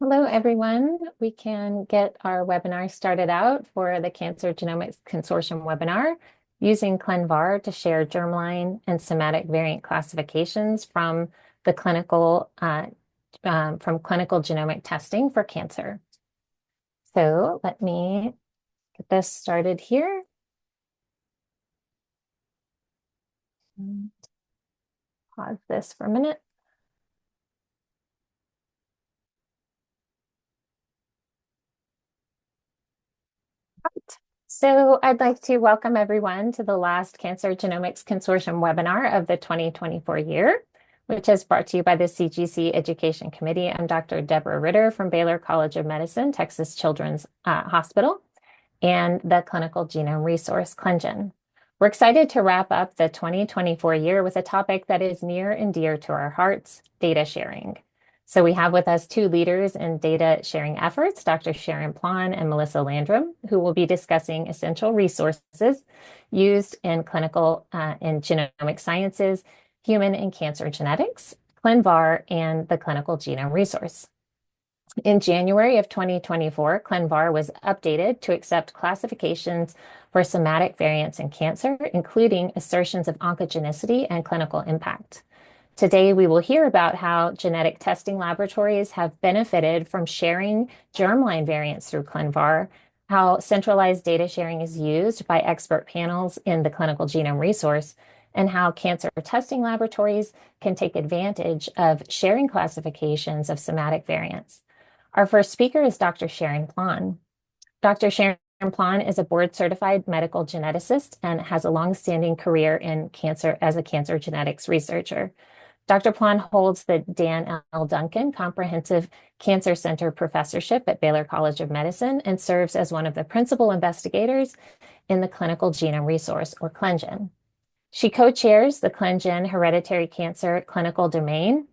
Hello, everyone. We can get our webinar started out for the Cancer Genomics Consortium webinar using ClinVar to share germline and somatic variant classifications from the clinical genomic testing for cancer. So let me get this started here. Pause this for a minute. So I'd like to welcome everyone to the last Cancer Genomics Consortium webinar of the 2024 year, which is brought to you by the CGC Education Committee. I'm Dr. Deborah Ritter from Baylor College of Medicine, Texas Children's Hospital, and the Clinical Genome Resource, ClinGen. We're excited to wrap up the 2024 year with a topic that is near and dear to our hearts, data sharing. So we have with us two leaders in data sharing efforts, Dr. Sharon Plon and Melissa Landrum, who will be discussing essential resources used in clinical and genomic sciences, human and cancer genetics, ClinVar, and the Clinical Genome Resource. In January of 2024, ClinVar was updated to accept classifications for somatic variants in cancer, including assertions of oncogenicity and clinical impact. Today, we will hear about how genetic testing laboratories have benefited from sharing germline variants through ClinVar, how centralized data sharing is used by expert panels in the Clinical Genome Resource, and how cancer testing laboratories can take advantage of sharing classifications of somatic variants. Our first speaker is Dr. Sharon Plon. Dr. Sharon Plon is a board-certified medical geneticist and has a long-standing career in cancer as a cancer genetics researcher. Dr. Plon holds the Dan L. Duncan Comprehensive Cancer Center Professorship at Baylor College of Medicine and serves as one of the principal investigators in the Clinical Genome Resource, or ClinGen. She co-chairs the ClinGen Hereditary Cancer Clinical Domain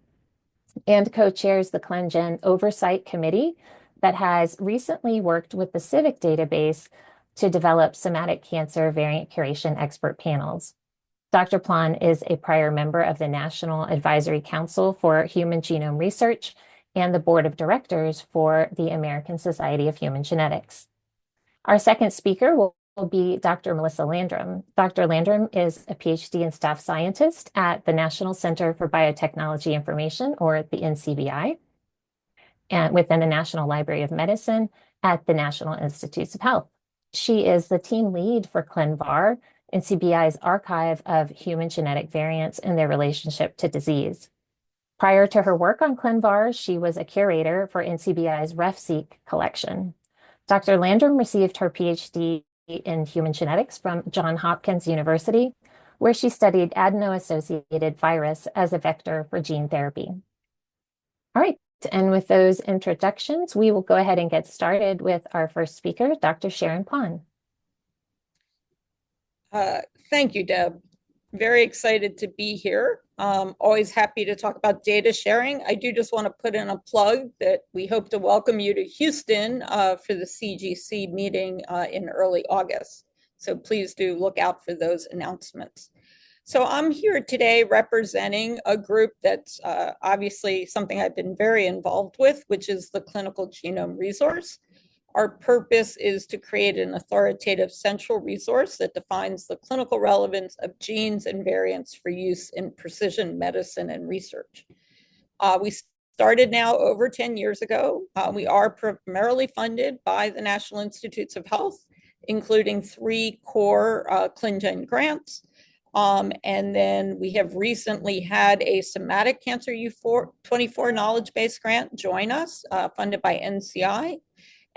and co-chairs the ClinGen Oversight Committee that has recently worked with the CIVIC database to develop somatic cancer variant curation expert panels. Dr. Plon is a prior member of the National Advisory Council for Human Genome Research and the Board of Directors for the American Society of Human Genetics. Our second speaker will be Dr. Melissa Landrum. Dr. Landrum is a PhD and staff scientist at the National Center for Biotechnology Information, or the NCBI, and within the National Library of Medicine at the National Institutes of Health. She is the team lead for ClinVar, NCBI's archive of human genetic variants and their relationship to disease. Prior to her work on ClinVar, she was a curator for NCBI's RefSeq collection. Dr. Landrum received her PhD in human genetics from Johns Hopkins University, where she studied adeno-associated virus as a vector for gene therapy. All right, and with those introductions, we will go ahead and get started with our first speaker, Dr. Sharon Plon. Thank you, Deb. Very excited to be here. Always happy to talk about data sharing. I do just want to put in a plug that we hope to welcome you to Houston for the CGC meeting in early August. So please do look out for those announcements. So I'm here today representing a group that's obviously something I've been very involved with, which is the Clinical Genome Resource. Our purpose is to create an authoritative central resource that defines the clinical relevance of genes and variants for use in precision medicine and research. We started now over 10 years ago. We are primarily funded by the National Institutes of Health, including 3 core ClinGen grants. And then we have recently had a somatic cancer U24 knowledge base grant join us, funded by NCI.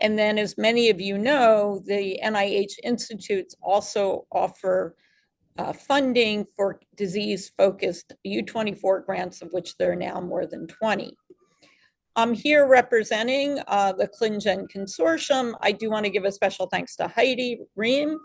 And then, as many of you know, the NIH institutes also offer funding for disease-focused U24 grants, of which there are now more than 20. I'm here representing the ClinGen Consortium. I do want to give a special thanks to Heidi Rehm,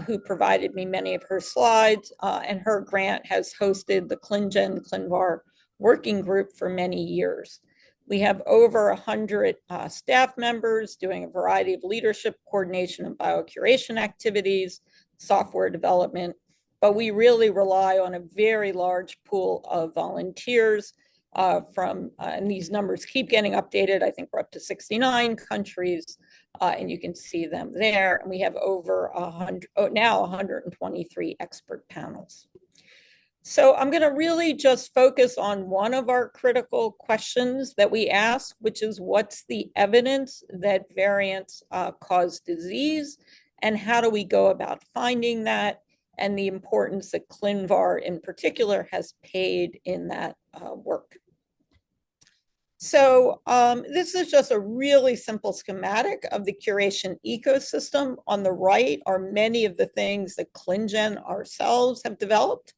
who provided me many of her slides, and her grant has hosted the ClinGen ClinVar working group for many years. We have over 100 staff members doing a variety of leadership, coordination, and biocuration activities, software development, but we really rely on a very large pool of volunteers and these numbers keep getting updated. I think we're up to 69 countries, and you can see them there. And we have over 100, now 123 expert panels. So I'm going to really just focus on one of our critical questions that we ask, which is what's the evidence that variants cause disease, and how do we go about finding that, and the importance that ClinVar in particular has paid in that work. So this is just a really simple schematic of the curation ecosystem. On the right are many of the things that ClinGen ourselves have developed.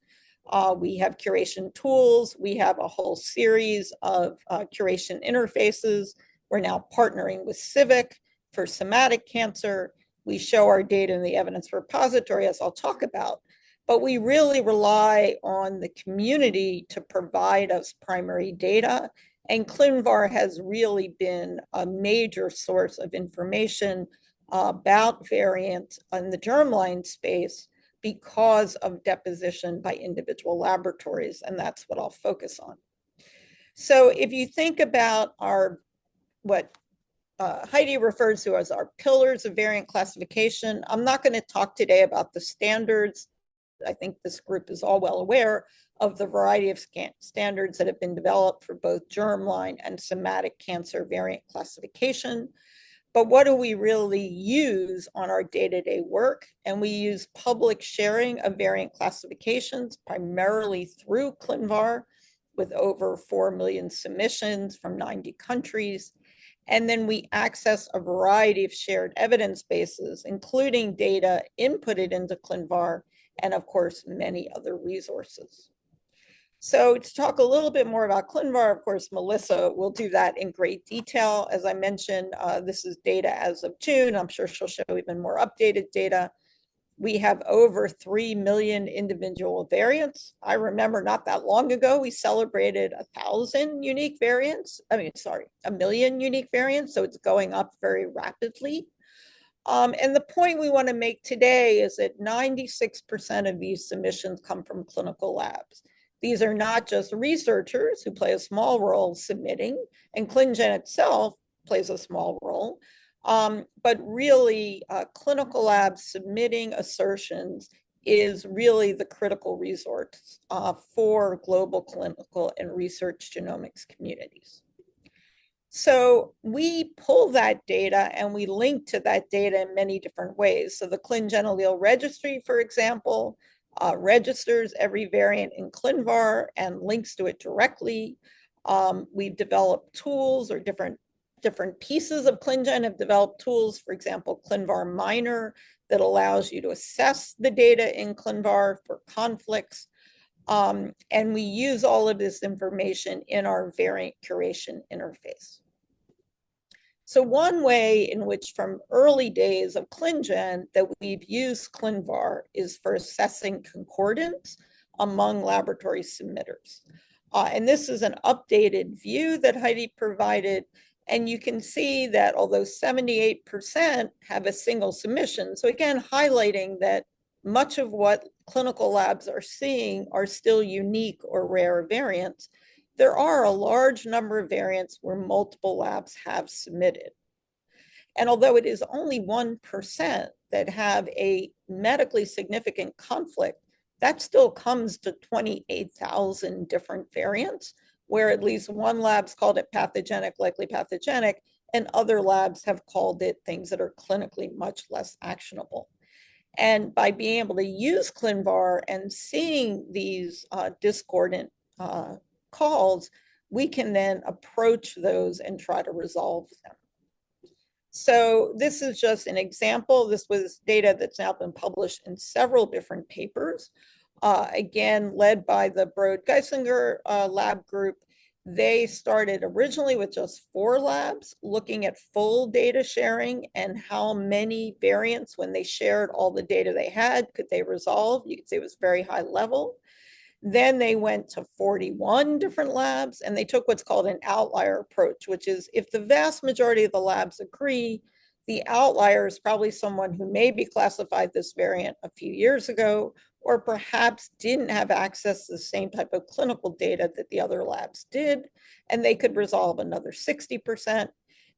We have curation tools. We have a whole series of curation interfaces. We're now partnering with Civic for somatic cancer. We show our data in the evidence repository, as I'll talk about. But we really rely on the community to provide us primary data. And ClinVar has really been a major source of information about variants in the germline space because of deposition by individual laboratories, and that's what I'll focus on. So if you think about what Heidi refers to as our pillars of variant classification, I'm not going to talk today about the standards. I think this group is all well aware of the variety of standards that have been developed for both germline and somatic cancer variant classification. But what do we really use on our day-to-day work? And we use public sharing of variant classifications, primarily through ClinVar, with over 4 million submissions from 90 countries. And then we access a variety of shared evidence bases, including data inputted into ClinVar, and of course, many other resources. So to talk a little bit more about ClinVar, of course, Melissa will do that in great detail. As I mentioned, this is data as of June. I'm sure she'll show even more updated data. We have over 3 million individual variants. I remember not that long ago, we celebrated 1,000 unique variants. I mean, sorry, 1 million unique variants. So it's going up very rapidly. And the point we want to make today is that 96% of these submissions come from clinical labs. These are not just researchers who play a small role submitting, and ClinGen itself plays a small role, but really clinical labs submitting assertions is really the critical resource for global clinical and research genomics communities. So we pull that data and we link to that data in many different ways. So the ClinGen allele registry, for example, registers every variant in ClinVar and links to it directly. We've developed tools, or different pieces of ClinGen have developed tools, for example, ClinVar Miner, that allows you to assess the data in ClinVar for conflicts. And we use all of this information in our variant curation interface. So one way in which from early days of ClinGen that we've used ClinVar is for assessing concordance among laboratory submitters. And this is an updated view that Heidi provided. And you can see that although 78% have a single submission, so again, highlighting that much of what clinical labs are seeing are still unique or rare variants, there are a large number of variants where multiple labs have submitted. And although it is only 1% that have a medically significant conflict, that still comes to 28,000 different variants, where at least one lab's called it pathogenic, likely pathogenic, and other labs have called it things that are clinically much less actionable. And by being able to use ClinVar and seeing these discordant calls, we can then approach those and try to resolve them. So this is just an example. This was data that's now been published in several different papers, again, led by the Broad-Geisinger lab group. They started originally with just 4 labs looking at full data sharing and how many variants, when they shared all the data they had, could they resolve. You could see it was very high level. Then they went to 41 different labs, and they took what's called an outlier approach, which is if the vast majority of the labs agree, the outlier is probably someone who maybe classified this variant a few years ago, or perhaps didn't have access to the same type of clinical data that the other labs did, and they could resolve another 60%.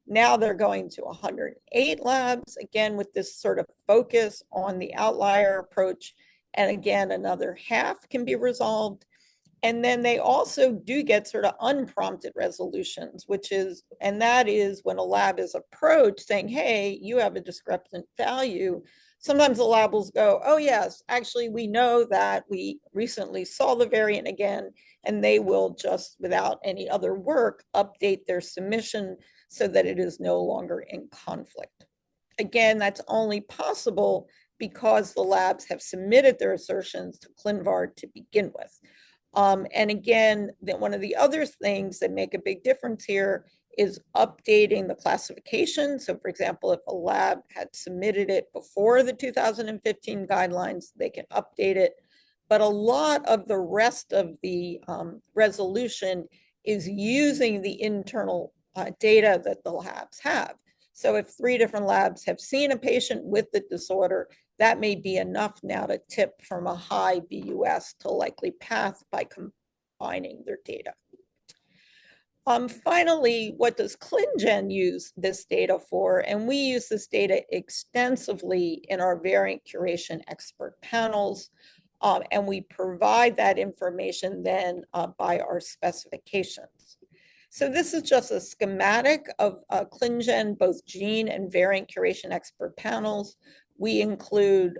Now they're going to 108 labs, again, with this sort of focus on the outlier approach. And again, another half can be resolved. And then they also do get sort of unprompted resolutions, and that is when a lab is approached saying, hey, you have a discrepant value. Sometimes the lab will go, oh yes, actually we know that we recently saw the variant again, and they will just, without any other work, update their submission so that it is no longer in conflict. Again, that's only possible because the labs have submitted their assertions to ClinVar to begin with. And again, one of the other things that make a big difference here is updating the classification. So for example, if a lab had submitted it before the 2015 guidelines, they can update it. But a lot of the rest of the resolution is using the internal data that the labs have. So if 3 different labs have seen a patient with the disorder, that may be enough now to tip from a high BUS to likely path by combining their data. Finally, what does ClinGen use this data for? And we use this data extensively in our variant curation expert panels. And we provide that information then by our specifications. So this is just a schematic of ClinGen, both gene and variant curation expert panels. We include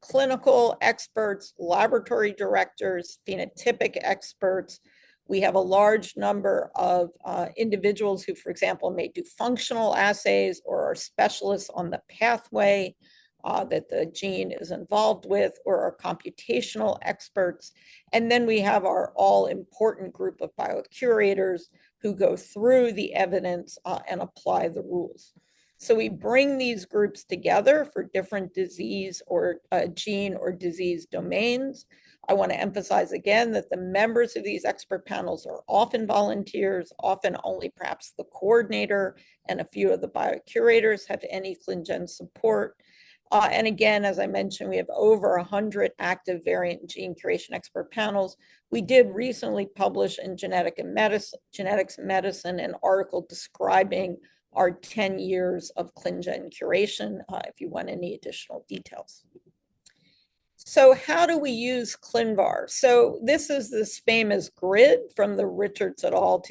clinical experts, laboratory directors, phenotypic experts. We have a large number of individuals who, for example, may do functional assays or are specialists on the pathway that the gene is involved with, or are computational experts. And then we have our all-important group of biocurators who go through the evidence and apply the rules. So we bring these groups together for different disease or gene or disease domains. I want to emphasize again that the members of these expert panels are often volunteers, often only perhaps the coordinator and a few of the biocurators have any ClinGen support. And again, as I mentioned, we have over 100 active variant gene curation expert panels. We did recently publish in Genetics Medicine an article describing our 10 years of ClinGen curation, if you want any additional details. So how do we use ClinVar? So this is this famous grid from the Richards et al.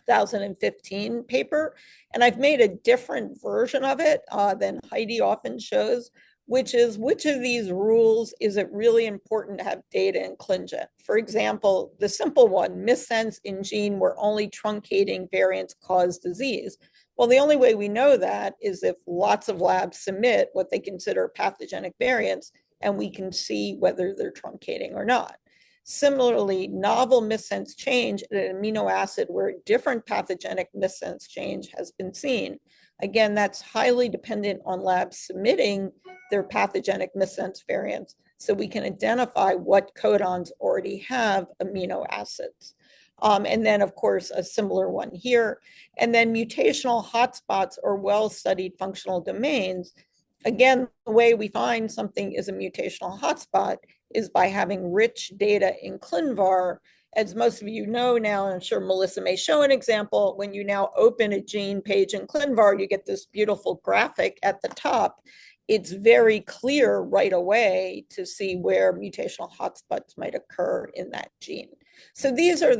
2015 paper, and I've made a different version of it than Heidi often shows, which is which of these rules is it really important to have data in ClinGen? For example, the simple one, missense in gene where only truncating variants cause disease. Well, the only way we know that is if lots of labs submit what they consider pathogenic variants, and we can see whether they're truncating or not. Similarly, novel missense change in an amino acid where a different pathogenic missense change has been seen. Again, that's highly dependent on labs submitting their pathogenic missense variants, so we can identify what codons already have amino acids. And then, of course, a similar one here. And then mutational hotspots or well-studied functional domains. Again, the way we find something is a mutational hotspot is by having rich data in ClinVar. As most of you know now, and I'm sure Melissa may show an example, when you now open a gene page in ClinVar, you get this beautiful graphic at the top. It's very clear right away to see where mutational hotspots might occur in that gene. So these are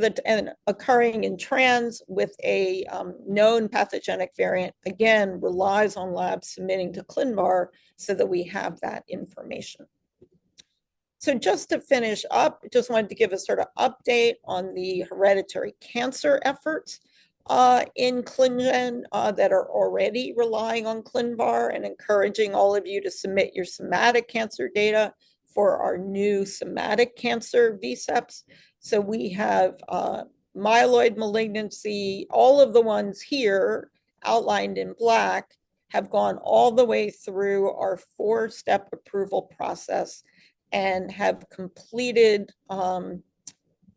occurring in trans with a known pathogenic variant, again, relies on labs submitting to ClinVar so that we have that information. So just to finish up, just wanted to give a sort of update on the hereditary cancer efforts in ClinGen that are already relying on ClinVar, and encouraging all of you to submit your somatic cancer data for our new somatic cancer VSEPs. So we have myeloid malignancy, all of the ones here outlined in black have gone all the way through our 4-step approval process and have completed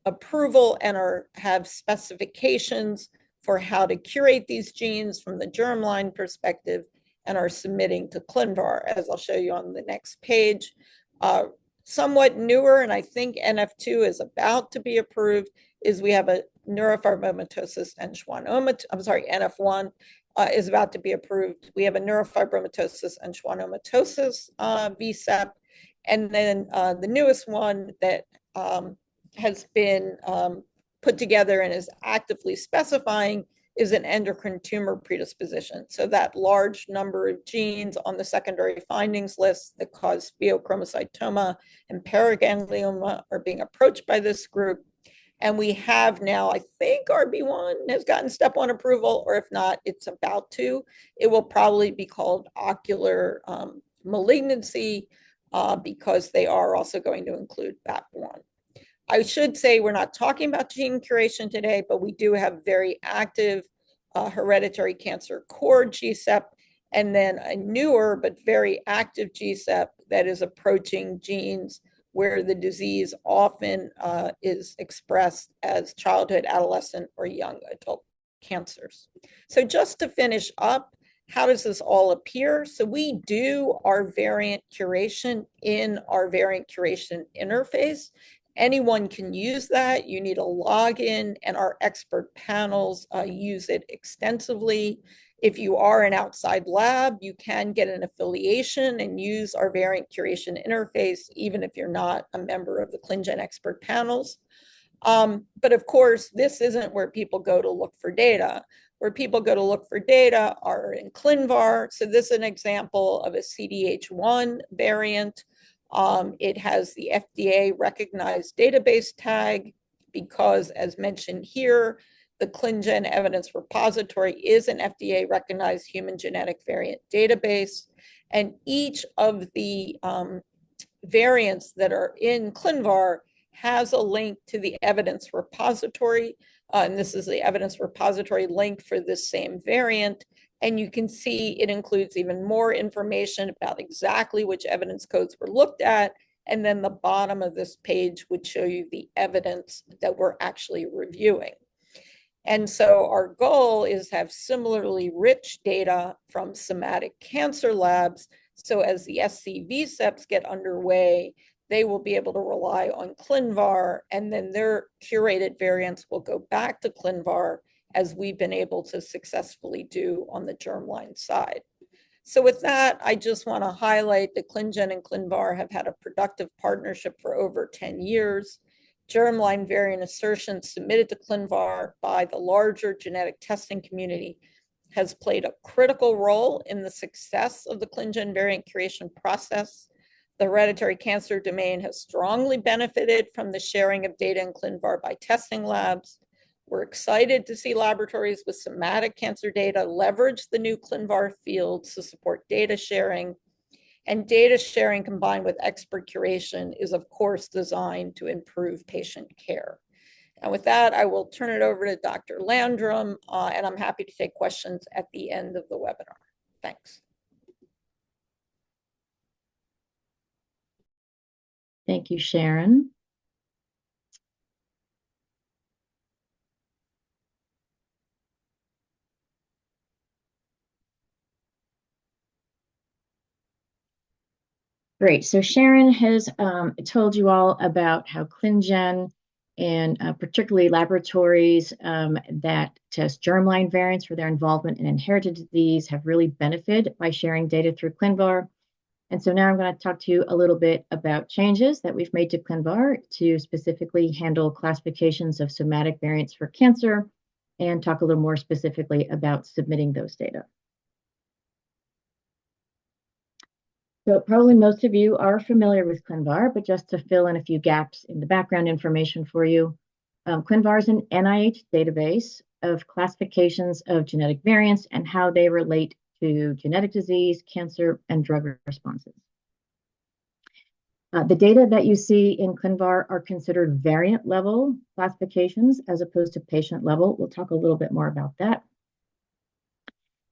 approval and have specifications for how to curate these genes from the germline perspective and are submitting to ClinVar, as I'll show you on the next page. somewhat newer, and I think NF2 is about to be approved, is we have a neurofibromatosis and schwannomatosis. I'm sorry, NF1 is about to be approved. We have a neurofibromatosis and schwannomatosis VSEP, and then the newest one that has been put together and is actively specifying is an endocrine tumor predisposition. So that large number of genes on the secondary findings list that cause pheochromocytoma and paraganglioma are being approached by this group. And we have now, I think RB1 has gotten step 1 approval, or if not, it's about to. It will probably be called ocular malignancy because they are also going to include BAP1. I should say we're not talking about gene curation today, but we do have very active hereditary cancer core GSEP, and then a newer but very active GSEP that is approaching genes where the disease often is expressed as childhood, adolescent, or young adult cancers. So just to finish up, how does this all appear? So we do our variant curation in our variant curation interface. Anyone can use that. You need a login, and our expert panels use it extensively. If you are an outside lab, you can get an affiliation and use our variant curation interface, even if you're not a member of the ClinGen expert panels. But of course, this isn't where people go to look for data. Where people go to look for data are in ClinVar. So this is an example of a CDH1 variant. It has the FDA recognized database tag because, as mentioned here, the ClinGen evidence repository is an FDA recognized human genetic variant database. And each of the variants that are in ClinVar has a link to the evidence repository. And this is the evidence repository link for this same variant. And you can see it includes even more information about exactly which evidence codes were looked at. And then the bottom of this page would show you the evidence that we're actually reviewing. And so our goal is to have similarly rich data from somatic cancer labs. So as the SC VSEPs get underway, they will be able to rely on ClinVar, and then their curated variants will go back to ClinVar, as we've been able to successfully do on the Germline side. So with that, I just want to highlight that ClinGen and ClinVar have had a productive partnership for over 10 years. Germline variant assertions submitted to ClinVar by the larger genetic testing community has played a critical role in the success of the ClinGen variant curation process. The hereditary cancer domain has strongly benefited from the sharing of data in ClinVar by testing labs. We're excited to see laboratories with somatic cancer data leverage the new ClinVar fields to support data sharing. And data sharing combined with expert curation is, of course, designed to improve patient care. And with that, I will turn it over to Dr. Landrum, and I'm happy to take questions at the end of the webinar. Thanks. Thank you, Sharon. Great. So Sharon has told you all about how ClinGen and particularly laboratories that test germline variants for their involvement in inherited disease have really benefited by sharing data through ClinVar. And so now I'm going to talk to you a little bit about changes that we've made to ClinVar to specifically handle classifications of somatic variants for cancer, and talk a little more specifically about submitting those data. So probably most of you are familiar with ClinVar, but just to fill in a few gaps in the background information for you, ClinVar is an NIH database of classifications of genetic variants and how they relate to genetic disease, cancer, and drug responses. The data that you see in ClinVar are considered variant level classifications as opposed to patient level. We'll talk a little bit more about that.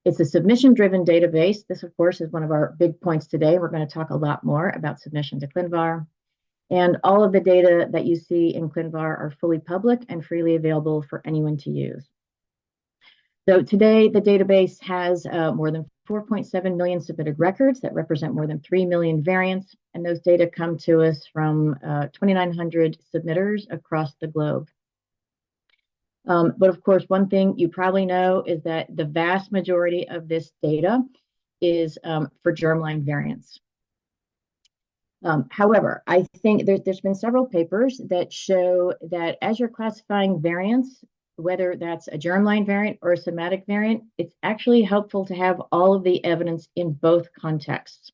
It's a submission-driven database. This, of course, is one of our big points today. We're going to talk a lot more about submission to ClinVar. And all of the data that you see in ClinVar are fully public and freely available for anyone to use. So today, the database has more than 4.7 million submitted records that represent more than 3 million variants, and those data come to us from 2,900 submitters across the globe. But of course, one thing you probably know is that the vast majority of this data is for germline variants. However, I think there's been several papers that show that as you're classifying variants, whether that's a germline variant or a somatic variant, it's actually helpful to have all of the evidence in both contexts.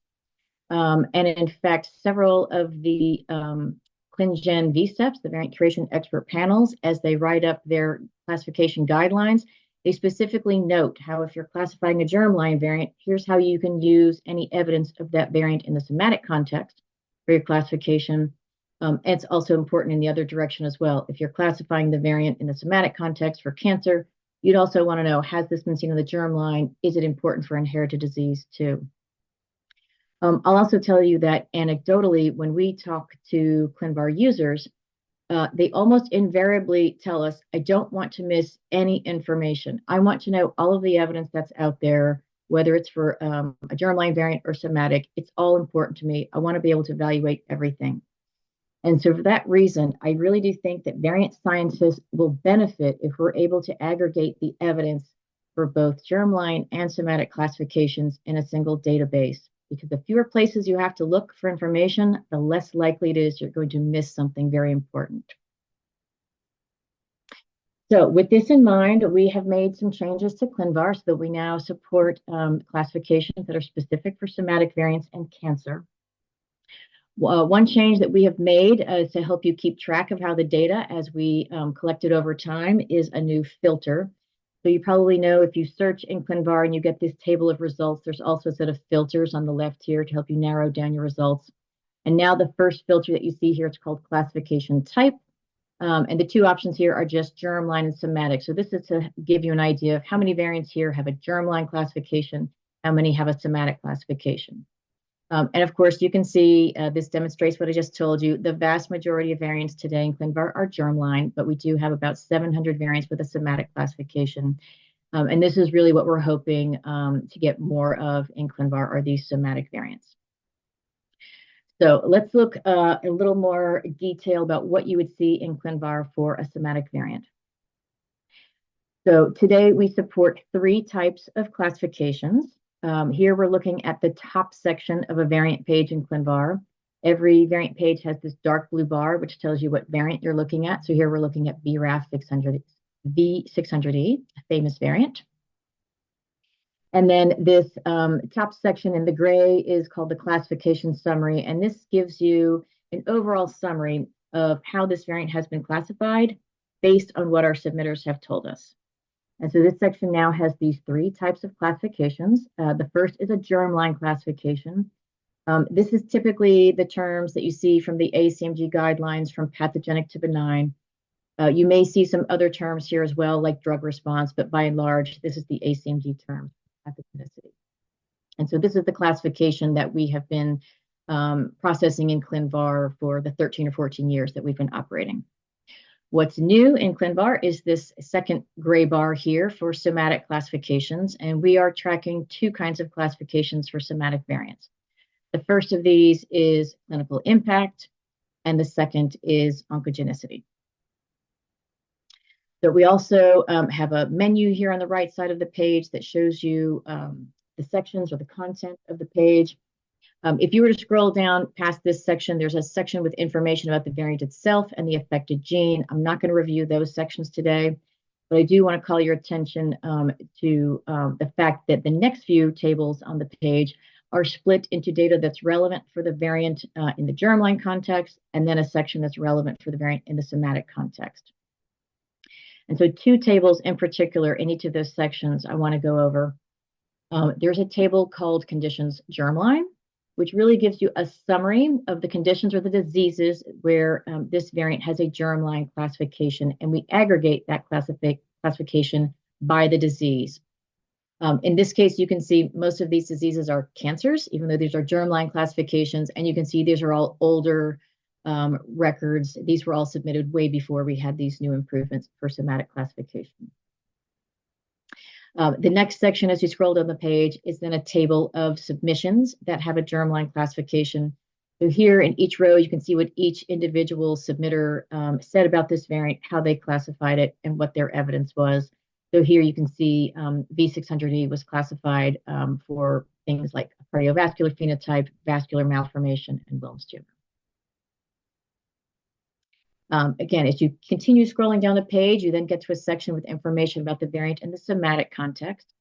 And in fact, several of the ClinGen VSEPs, the variant curation expert panels, as they write up their classification guidelines, they specifically note how if you're classifying a germline variant, here's how you can use any evidence of that variant in the somatic context for your classification. It's also important in the other direction as well. If you're classifying the variant in the somatic context for cancer, you'd also want to know, has this been seen in the germline? Is it important for inherited disease too? I'll also tell you that anecdotally, when we talk to ClinVar users, they almost invariably tell us, I don't want to miss any information. I want to know all of the evidence that's out there, whether it's for a germline variant or somatic. It's all important to me. I want to be able to evaluate everything. And so for that reason, I really do think that variant scientists will benefit if we're able to aggregate the evidence for both germline and somatic classifications in a single database. Because the fewer places you have to look for information, the less likely it is you're going to miss something very important. So with this in mind, we have made some changes to ClinVar so that we now support classifications that are specific for somatic variants and cancer. One change that we have made to help you keep track of how the data as we collect it over time is a new filter. So you probably know if you search in ClinVar and you get this table of results, there's also a set of filters on the left here to help you narrow down your results. And now the first filter that you see here, it's called classification type. And the two options here are just germline and somatic. So this is to give you an idea of how many variants here have a germline classification, how many have a somatic classification. And of course, you can see this demonstrates what I just told you. The vast majority of variants today in ClinVar are germline, but we do have about 700 variants with a somatic classification. And this is really what we're hoping to get more of in ClinVar are these somatic variants. So let's look a little more detail about what you would see in ClinVar for a somatic variant. So today we support 3 types of classifications. Here we're looking at the top section of a variant page in ClinVar. Every variant page has this dark blue bar, which tells you what variant you're looking at. So here we're looking at BRAF V600E, a famous variant. And then this top section in the gray is called the classification summary. And this gives you an overall summary of how this variant has been classified based on what our submitters have told us. And so this section now has these 3 types of classifications. The first is a germline classification. This is typically the terms that you see from the ACMG guidelines from pathogenic to benign. You may see some other terms here as well, like drug response, but by and large, this is the ACMG term, pathogenicity. And so this is the classification that we have been processing in ClinVar for the 13 or 14 years that we've been operating. What's new in ClinVar is this second gray bar here for somatic classifications, and we are tracking 2 kinds of classifications for somatic variants. The first of these is clinical impact, and the second is oncogenicity. So we also have a menu here on the right side of the page that shows you the sections or the content of the page. If you were to scroll down past this section, there's a section with information about the variant itself and the affected gene. I'm not going to review those sections today, but I do want to call your attention to the fact that the next few tables on the page are split into data that's relevant for the variant in the germline context, and then a section that's relevant for the variant in the somatic context. And so 2 tables in particular in each of those sections I want to go over. There's a table called conditions germline, which really gives you a summary of the conditions or the diseases where this variant has a germline classification, and we aggregate that classification by the disease. In this case, you can see most of these diseases are cancers, even though these are germline classifications, and you can see these are all older records. These were all submitted way before we had these new improvements for somatic classification. The next section, as you scroll down the page, is then a table of submissions that have a germline classification. So here in each row, you can see what each individual submitter said about this variant, how they classified it, and what their evidence was. So here you can see V600E was classified for things like cardiovascular phenotype, vascular malformation, and Wilms tumor. Again, as you continue scrolling down the page, you then get to a section with information about the variant in the somatic context.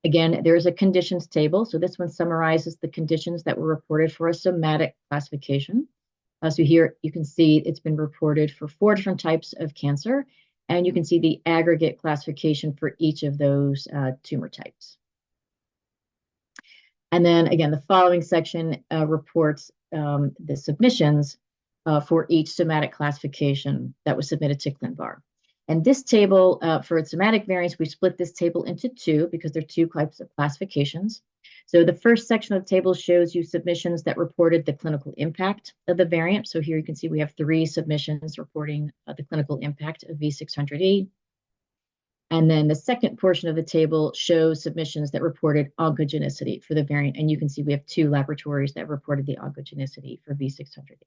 Again, there's a conditions table. So this one summarizes the conditions that were reported for a somatic classification. So here you can see it's been reported for 4 different types of cancer, and you can see the aggregate classification for each of those tumor types. And then again, the following section reports the submissions for each somatic classification that was submitted to ClinVar. And this table, for its somatic variants, we split this table into 2 because there are 2 types of classifications. So the first section of the table shows you submissions that reported the clinical impact of the variant. So here you can see we have 3 submissions reporting the clinical impact of V600E. And then the second portion of the table shows submissions that reported oncogenicity for the variant. And you can see we have 2 laboratories that reported the oncogenicity for V600E.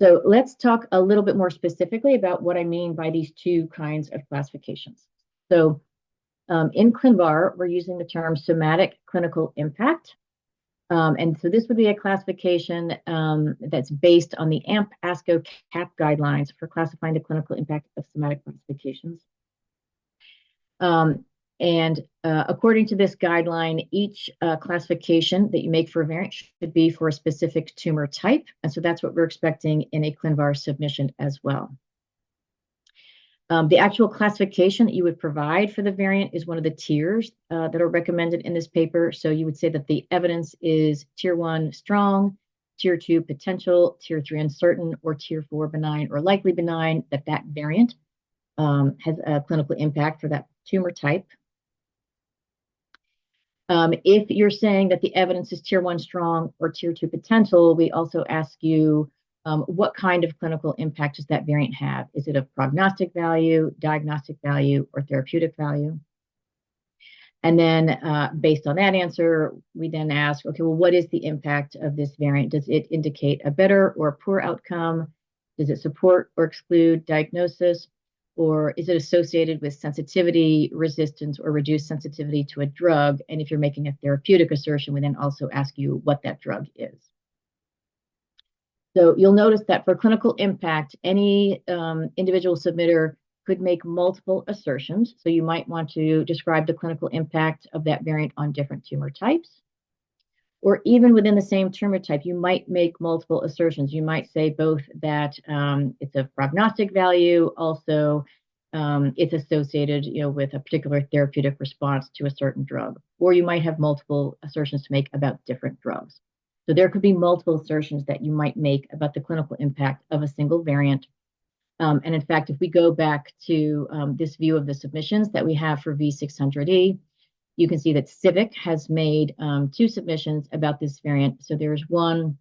So let's talk a little bit more specifically about what I mean by these 2 kinds of classifications. So in ClinVar, we're using the term somatic clinical impact. And so this would be a classification that's based on the ASCO-CAP guidelines for classifying the clinical impact of somatic classifications. According to this guideline, each classification that you make for a variant should be for a specific tumor type. And so that's what we're expecting in a ClinVar submission as well. The actual classification that you would provide for the variant is one of the tiers that are recommended in this paper. So you would say that the evidence is tier 1 strong, tier 2 potential, tier 3 uncertain, or tier 4 benign or likely benign, that that variant has a clinical impact for that tumor type. If you're saying that the evidence is tier 1 strong or tier 2 potential, we also ask you what kind of clinical impact does that variant have? Is it of prognostic value, diagnostic value, or therapeutic value? And then based on that answer, we then ask, okay, well, what is the impact of this variant? Does it indicate a better or a poor outcome? Does it support or exclude diagnosis? Or is it associated with sensitivity, resistance, or reduced sensitivity to a drug? And if you're making a therapeutic assertion, we then also ask you what that drug is. So you'll notice that for clinical impact, any individual submitter could make multiple assertions. So you might want to describe the clinical impact of that variant on different tumor types. Or even within the same tumor type, you might make multiple assertions. You might say both that it's of prognostic value, also it's associated, with a particular therapeutic response to a certain drug. Or you might have multiple assertions to make about different drugs. So there could be multiple assertions that you might make about the clinical impact of a single variant. And in fact, if we go back to this view of the submissions that we have for V600E, you can see that Civic has made 2 submissions about this variant. So there's one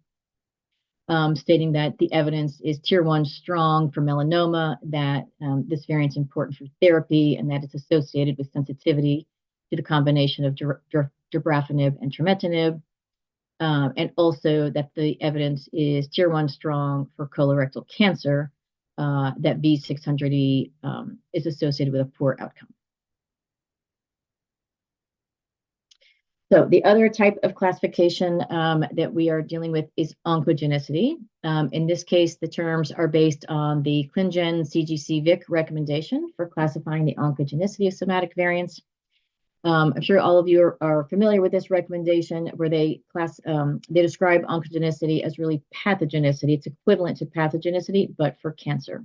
stating that the evidence is tier 1 strong for melanoma, that this variant's important for therapy, and that it's associated with sensitivity to the combination of dabrafenib and trametinib. And also that the evidence is tier 1 strong for colorectal cancer, that V600E is associated with a poor outcome. So the other type of classification that we are dealing with is oncogenicity. In this case, the terms are based on the ClinGen CGC-Vic recommendation for classifying the oncogenicity of somatic variants. I'm sure all of you are familiar with this recommendation, where they describe oncogenicity as really pathogenicity. It's equivalent to pathogenicity, but for cancer.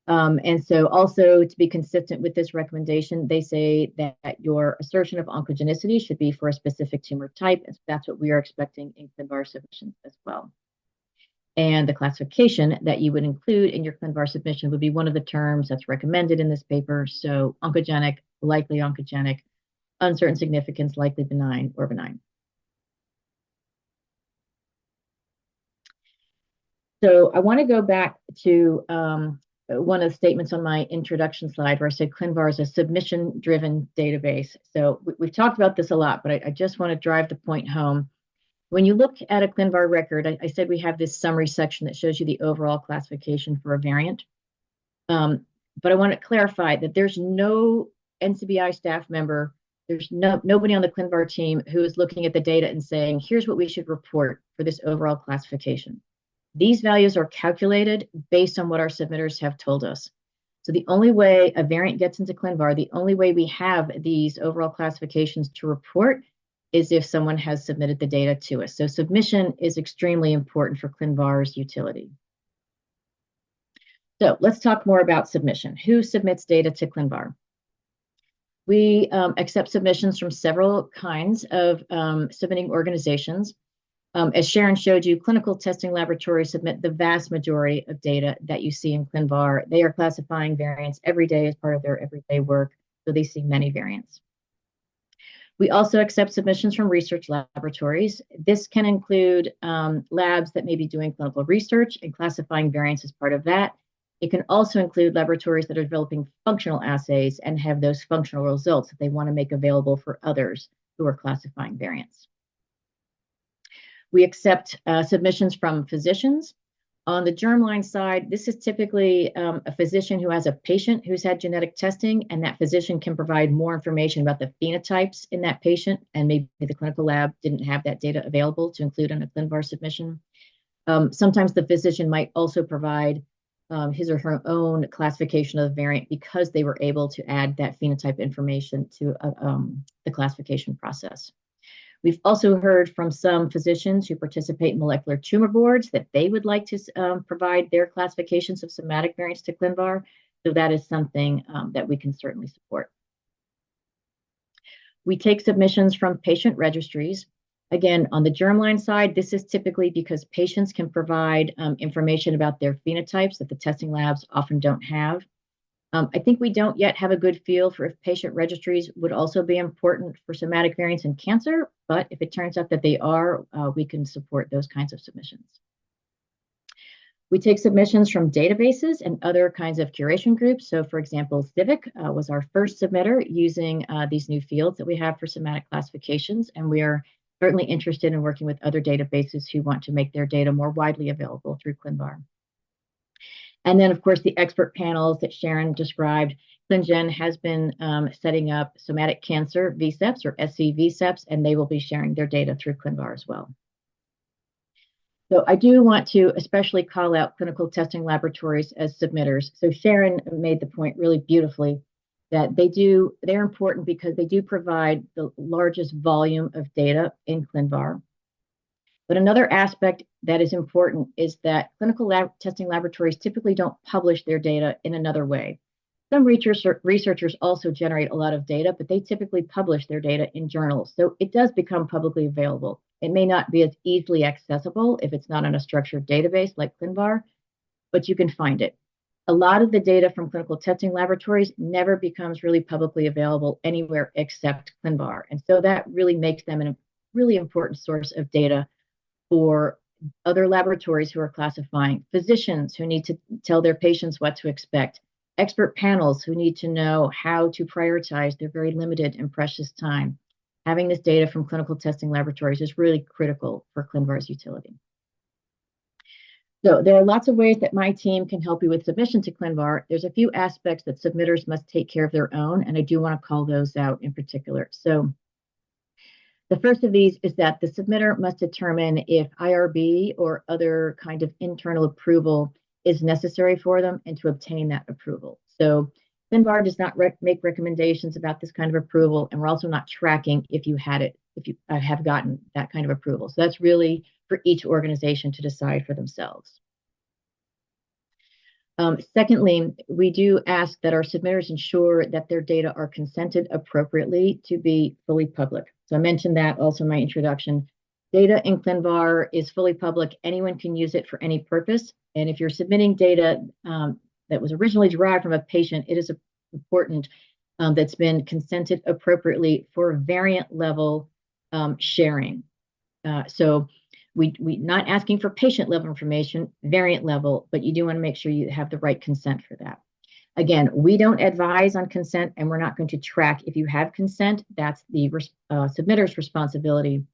And so also to be consistent with this recommendation, they say that your assertion of oncogenicity should be for a specific tumor type. And so that's what we are expecting in ClinVar submissions as well. And the classification that you would include in your ClinVar submission would be one of the terms that's recommended in this paper. So oncogenic, likely oncogenic, uncertain significance, likely benign, or benign. So I want to go back to one of the statements on my introduction slide where I said ClinVar is a submission-driven database. So we've talked about this a lot, but I just want to drive the point home. When you look at a ClinVar record, I said we have this summary section that shows you the overall classification for a variant. But I want to clarify that there's no NCBI staff member, there's nobody on the ClinVar team who is looking at the data and saying, here's what we should report for this overall classification. These values are calculated based on what our submitters have told us. So the only way a variant gets into ClinVar, the only way we have these overall classifications to report is if someone has submitted the data to us. So submission is extremely important for ClinVar's utility. So let's talk more about submission. Who submits data to ClinVar? We accept submissions from several kinds of submitting organizations. As Sharon showed you, clinical testing laboratories submit the vast majority of data that you see in ClinVar. They are classifying variants every day as part of their everyday work, so they see many variants. We also accept submissions from research laboratories. This can include labs that may be doing clinical research and classifying variants as part of that. It can also include laboratories that are developing functional assays and have those functional results that they want to make available for others who are classifying variants. We accept submissions from physicians. On the germline side, this is typically a physician who has a patient who's had genetic testing, and that physician can provide more information about the phenotypes in that patient, and maybe the clinical lab didn't have that data available to include in a ClinVar submission. Sometimes the physician might also provide his or her own classification of the variant because they were able to add that phenotype information to the classification process. We've also heard from some physicians who participate in molecular tumor boards that they would like to provide their classifications of somatic variants to ClinVar. So that is something that we can certainly support. We take submissions from patient registries. Again, on the germline side, this is typically because patients can provide information about their phenotypes that the testing labs often don't have. I think we don't yet have a good feel for if patient registries would also be important for somatic variants in cancer, but if it turns out that they are, we can support those kinds of submissions. We take submissions from databases and other kinds of curation groups. So for example, Civic was our first submitter using these new fields that we have for somatic classifications, and we are certainly interested in working with other databases who want to make their data more widely available through ClinVar. And then, of course, the expert panels that Sharon described. ClinGen has been setting up somatic cancer VSEPs or SC VSEPs, and they will be sharing their data through ClinVar as well. So I do want to especially call out clinical testing laboratories as submitters. So Sharon made the point really beautifully that they're important because they do provide the largest volume of data in ClinVar. But another aspect that is important is that clinical testing laboratories typically don't publish their data in another way. Some researchers also generate a lot of data, but they typically publish their data in journals. So it does become publicly available. It may not be as easily accessible if it's not on a structured database like ClinVar, but you can find it. A lot of the data from clinical testing laboratories never becomes really publicly available anywhere except ClinVar. And so that really makes them a really important source of data for other laboratories who are classifying, physicians who need to tell their patients what to expect, expert panels who need to know how to prioritize their very limited and precious time. Having this data from clinical testing laboratories is really critical for ClinVar's utility. So there are lots of ways that my team can help you with submission to ClinVar. There's a few aspects that submitters must take care of their own, and I do want to call those out in particular. So the first of these is that the submitter must determine if IRB or other kind of internal approval is necessary for them and to obtain that approval. So ClinVar does not make recommendations about this kind of approval, and we're also not tracking if you have gotten that kind of approval. So that's really for each organization to decide for themselves. Secondly, we do ask that our submitters ensure that their data are consented appropriately to be fully public. So I mentioned that also in my introduction. Data in ClinVar is fully public. Anyone can use it for any purpose. And if you're submitting data that was originally derived from a patient, it is important that's been consented appropriately for variant level sharing. So we not asking for patient level information, variant level, but you do want to make sure you have the right consent for that. Again, we don't advise on consent, and we're not going to track if you have consent. That's the submitter's responsibility.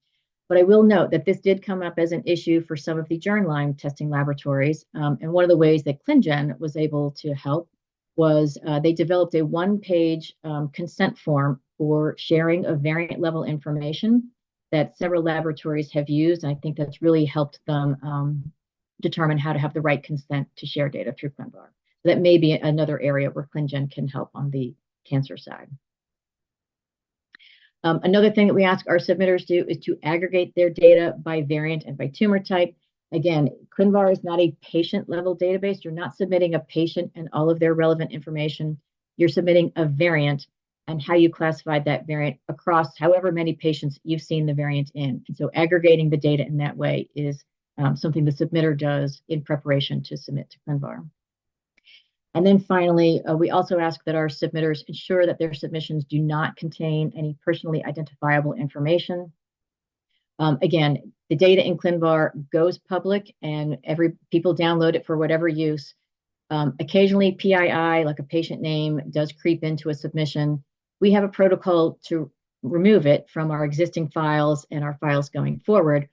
But I will note that this did come up as an issue for some of the germline testing laboratories. And one of the ways that ClinGen was able to help was they developed a one-page consent form for sharing of variant level information that several laboratories have used. And I think that's really helped them determine how to have the right consent to share data through ClinVar. So that may be another area where ClinGen can help on the cancer side. Another thing that we ask our submitters do is to aggregate their data by variant and by tumor type. Again, ClinVar is not a patient level database. You're not submitting a patient and all of their relevant information. You're submitting a variant and how you classified that variant across however many patients you've seen the variant in. And so aggregating the data in that way is something the submitter does in preparation to submit to ClinVar. And then finally, we also ask that our submitters ensure that their submissions do not contain any personally identifiable information. Again, the data in ClinVar goes public and people download it for whatever use. Occasionally PII, like a patient name, does creep into a submission. We have a protocol to remove it from our existing files and our files going forward.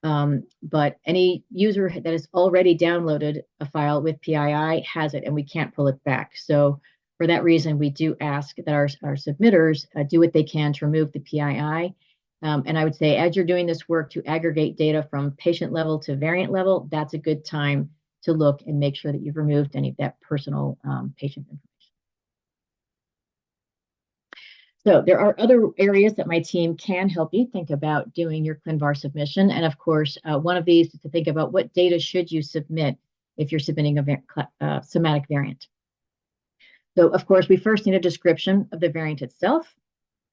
But any user that has already downloaded a file with PII has it, and we can't pull it back. So for that reason, we do ask that our submitters do what they can to remove the PII. And I would say, as you're doing this work to aggregate data from patient level to variant level, that's a good time to look and make sure that you've removed any of that personal patient information. So there are other areas that my team can help you think about doing your ClinVar submission. And of course, one of these is to think about what data should you submit if you're submitting a somatic variant. So of course, we first need a description of the variant itself.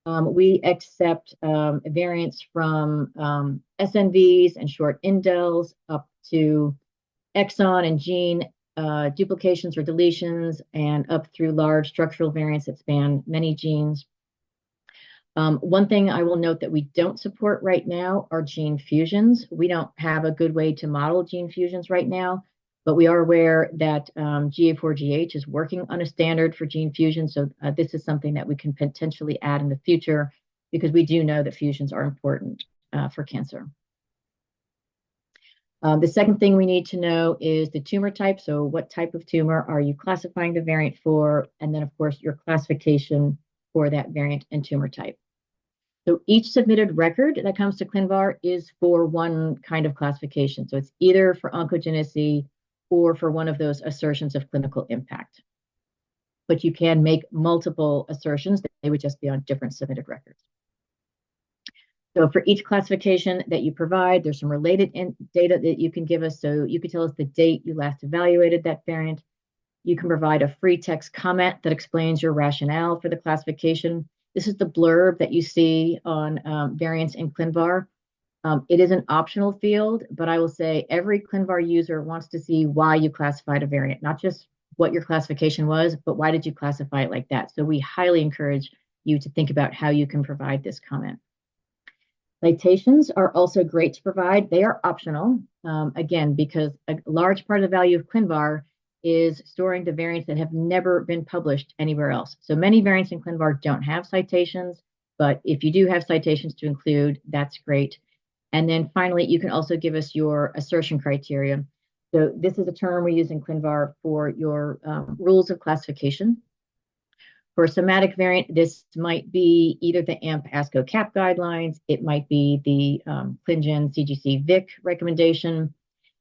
We accept variants from SNVs and short indels up to exon and gene duplications or deletions, and up through large structural variants that span many genes. One thing I will note that we don't support right now are gene fusions. We don't have a good way to model gene fusions right now, but we are aware that GA4GH is working on a standard for gene fusion. So this is something that we can potentially add in the future, because we do know that fusions are important for cancer. The second thing we need to know is the tumor type. So what type of tumor are you classifying the variant for? And then, of course, your classification for that variant and tumor type. So each submitted record that comes to ClinVar is for one kind of classification. So it's either for oncogenicity or for one of those assertions of clinical impact. But you can make multiple assertions. They would just be on different submitted records. So for each classification that you provide, there's some related data that you can give us. So you can tell us the date you last evaluated that variant. You can provide a free text comment that explains your rationale for the classification. This is the blurb that you see on variants in ClinVar. It is an optional field, but I will say every ClinVar user wants to see why you classified a variant, not just what your classification was, but why did you classify it like that? So we highly encourage you to think about how you can provide this comment. Citations are also great to provide. They are optional, again, because a large part of the value of ClinVar is storing the variants that have never been published anywhere else. So many variants in ClinVar don't have citations, but if you do have citations to include, that's great. And then finally, you can also give us your assertion criteria. So this is a term we use in ClinVar for your rules of classification. For a somatic variant, this might be either the AMP-ASCO-CAP guidelines, it might be the ClinGen CGC-VIC recommendation.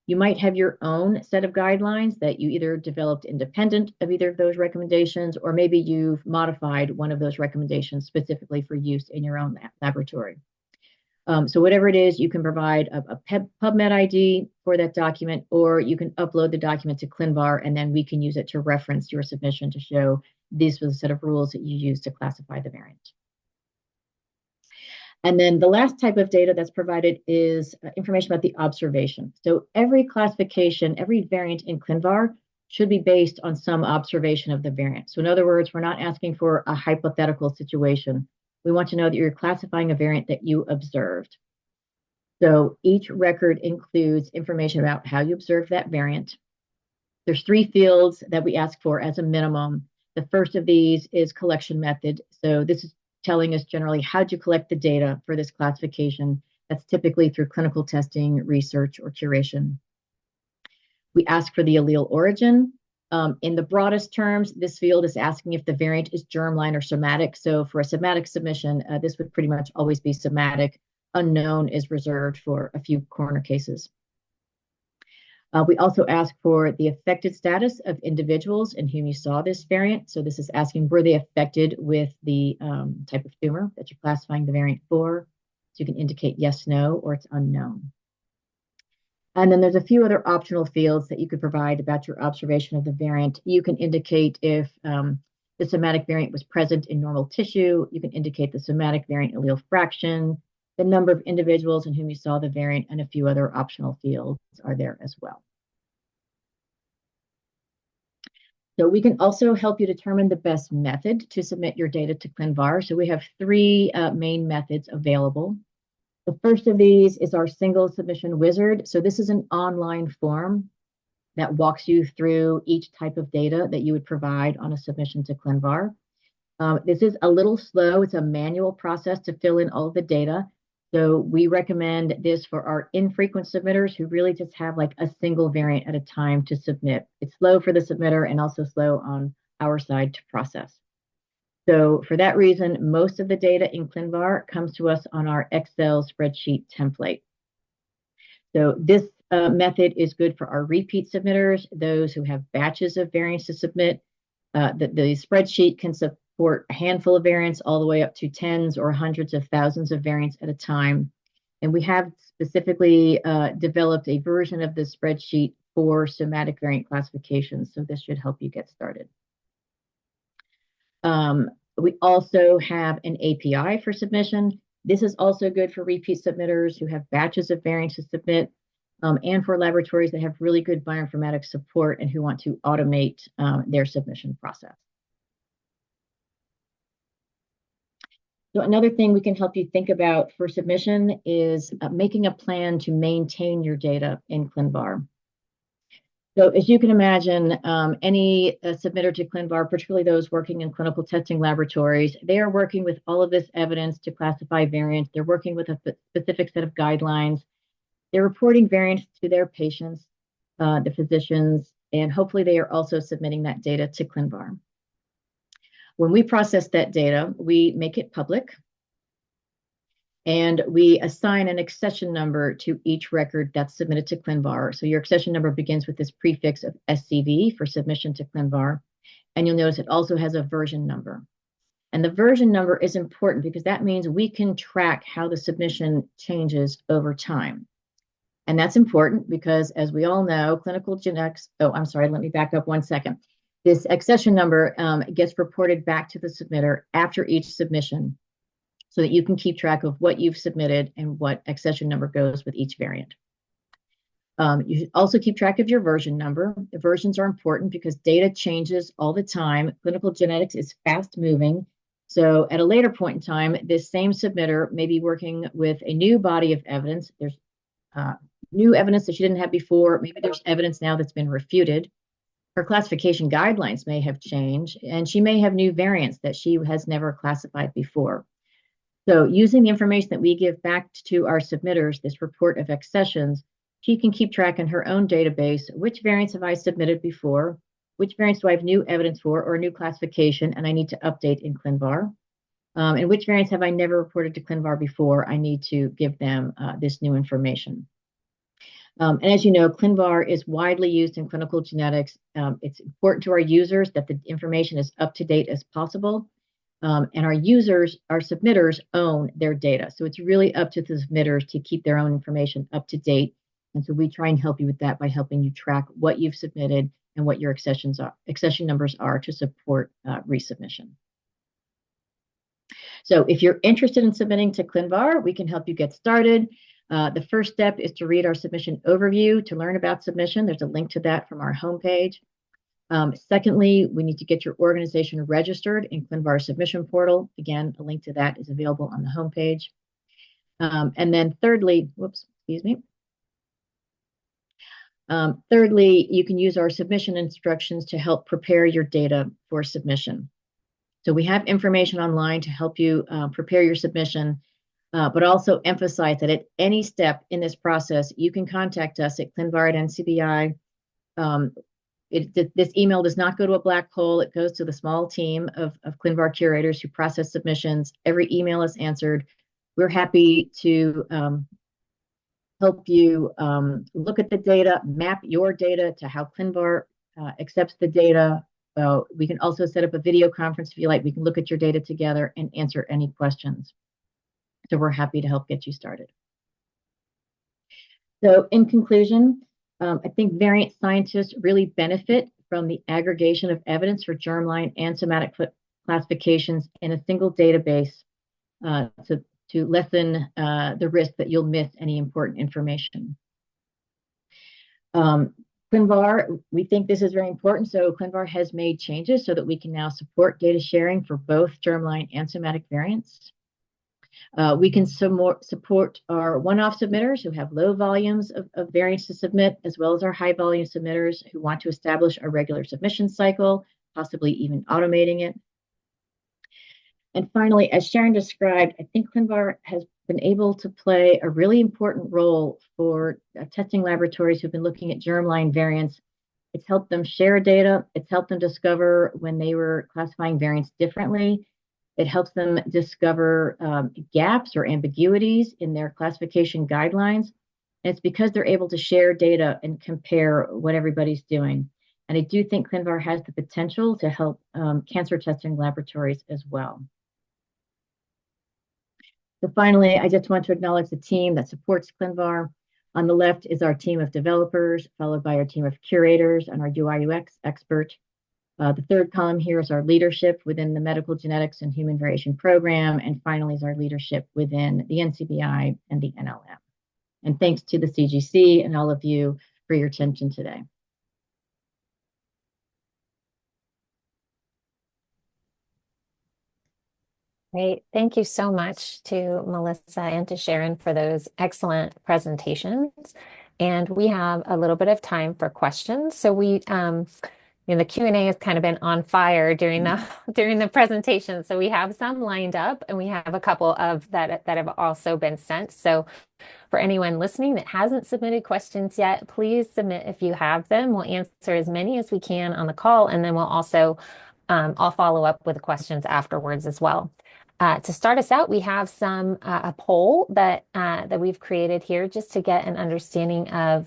You might have your own set of guidelines that you either developed independent of either of those recommendations, or maybe you've modified one of those recommendations specifically for use in your own laboratory. So whatever it is, you can provide a PubMed ID for that document, or you can upload the document to ClinVar, and then we can use it to reference your submission to show these were the set of rules that you use to classify the variant. And then the last type of data that's provided is information about the observation. So every classification, every variant in ClinVar should be based on some observation of the variant. So in other words, we're not asking for a hypothetical situation. We want to know that you're classifying a variant that you observed. So each record includes information about how you observed that variant. There's 3 fields that we ask for as a minimum. The first of these is collection method. So this is telling us generally how'd you collect the data for this classification. That's typically through clinical testing, research, or curation. We ask for the allele origin. In the broadest terms, this field is asking if the variant is germline or somatic. So for a somatic submission, this would pretty much always be somatic. Unknown is reserved for a few corner cases. We also ask for the affected status of individuals in whom you saw this variant. So this is asking, were they affected with the type of tumor that you're classifying the variant for? So you can indicate yes, no, or it's unknown. And then there's a few other optional fields that you could provide about your observation of the variant. You can indicate if the somatic variant was present in normal tissue. You can indicate the somatic variant allele fraction, the number of individuals in whom you saw the variant, and a few other optional fields are there as well. So we can also help you determine the best method to submit your data to ClinVar. So we have 3 main methods available. The first of these is our single submission wizard. So this is an online form that walks you through each type of data that you would provide on a submission to ClinVar. This is a little slow. It's a manual process to fill in all of the data. So we recommend this for our infrequent submitters who really just have like a single variant at a time to submit. It's slow for the submitter and also slow on our side to process. So for that reason, most of the data in ClinVar comes to us on our Excel spreadsheet template. So this method is good for our repeat submitters, those who have batches of variants to submit. The spreadsheet can support a handful of variants all the way up to tens or hundreds of thousands of variants at a time. And we have specifically developed a version of the spreadsheet for somatic variant classification. So this should help you get started. We also have an API for submission. This is also good for repeat submitters who have batches of variants to submit, and for laboratories that have really good bioinformatics support and who want to automate their submission process. So another thing we can help you think about for submission is making a plan to maintain your data in ClinVar. So as you can imagine, any submitter to ClinVar, particularly those working in clinical testing laboratories, they are working with all of this evidence to classify variants. They're working with a specific set of guidelines. They're reporting variants to their patients, the physicians, and hopefully they are also submitting that data to ClinVar. When we process that data, we make it public. And we assign an accession number to each record that's submitted to ClinVar. So your accession number begins with this prefix of SCV for submission to ClinVar. And you'll notice it also has a version number. And the version number is important because that means we can track how the submission changes over time. And that's important because, as we all know, clinical genetics, let me back up 1 second. This accession number gets reported back to the submitter after each submission, so that you can keep track of what you've submitted and what accession number goes with each variant. You should also keep track of your version number. The versions are important because data changes all the time. Clinical genetics is fast moving. So at a later point in time, this same submitter may be working with a new body of evidence. There's new evidence that she didn't have before. Maybe there's evidence now that's been refuted. Her classification guidelines may have changed, and she may have new variants that she has never classified before. So using the information that we give back to our submitters, this report of accessions, she can keep track in her own database, which variants have I submitted before, which variants do I have new evidence for or a new classification and I need to update in ClinVar, and which variants have I never reported to ClinVar before, I need to give them this new information. And as you know, ClinVar is widely used in clinical genetics. It's important to our users that the information is up to date as possible. And our submitters own their data. So it's really up to the submitters to keep their own information up to date. And so we try and help you with that by helping you track what you've submitted and what your accession numbers are to support resubmission. So if you're interested in submitting to ClinVar, we can help you get started. The first step is to read our submission overview to learn about submission. There's a link to that from our homepage. Secondly, we need to get your organization registered in ClinVar submission portal. Again, a link to that is available on the homepage. And then thirdly, whoops, excuse me. Thirdly, you can use our submission instructions to help prepare your data for submission. So we have information online to help you prepare your submission, but also emphasize that at any step in this process, you can contact us at ClinVar at NCBI. This email does not go to a black hole. It goes to the small team of ClinVar curators who process submissions. Every email is answered. We're happy to help you look at the data, map your data to how ClinVar accepts the data. We can also set up a video conference if you like. We can look at your data together and answer any questions. So we're happy to help get you started. So in conclusion, I think variant scientists really benefit from the aggregation of evidence for germline and somatic classifications in a single database to lessen the risk that you'll miss any important information. ClinVar, we think this is very important. So ClinVar has made changes so that we can now support data sharing for both germline and somatic variants. We can support our one-off submitters who have low volumes of variants to submit, as well as our high-volume submitters who want to establish a regular submission cycle, possibly even automating it. And finally, as Sharon described, I think ClinVar has been able to play a really important role for testing laboratories who've been looking at germline variants. It's helped them share data. It's helped them discover when they were classifying variants differently. It helps them discover gaps or ambiguities in their classification guidelines. And it's because they're able to share data and compare what everybody's doing. And I do think ClinVar has the potential to help cancer testing laboratories as well. So finally, I just want to acknowledge the team that supports ClinVar. On the left is our team of developers, followed by our team of curators and our UI/UX expert. The third column here is our leadership within the Medical Genetics and Human Variation Program. And finally is our leadership within the NCBI and the NLM. And thanks to the CGC and all of you for your attention today. Great. Thank you so much to Melissa and to Sharon for those excellent presentations. And we have a little bit of time for questions. So the Q&A has kind of been on fire during the presentation. So we have some lined up, and we have a couple of that have also been sent. So for anyone listening that hasn't submitted questions yet, please submit if you have them. We'll answer as many as we can on the call, and then we'll also I'll follow up with the questions afterwards as well. To start us out, we have a poll that we've created here just to get an understanding of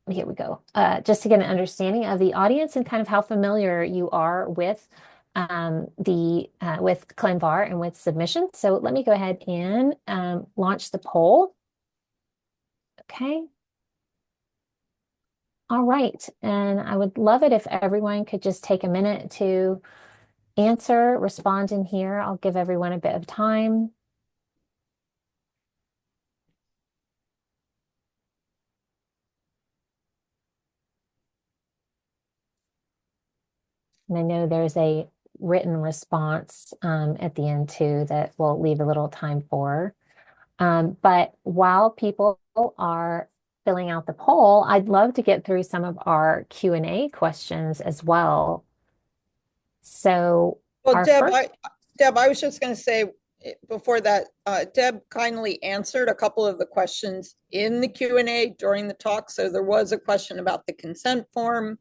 here we go. Just to get an understanding of the audience and kind of how familiar you are with with ClinVar and with submissions. So let me go ahead and launch the poll. Okay. All right. And I would love it if everyone could just take a minute to respond in here. I'll give everyone a bit of time. And I know there's a written response at the end too that we'll leave a little time for. But while people are filling out the poll, I'd love to get through some of our Q&A questions as well. So, well, Deb, I was just going to say before that, Deb kindly answered a couple of the questions in the Q&A during the talk. So there was a question about the consent form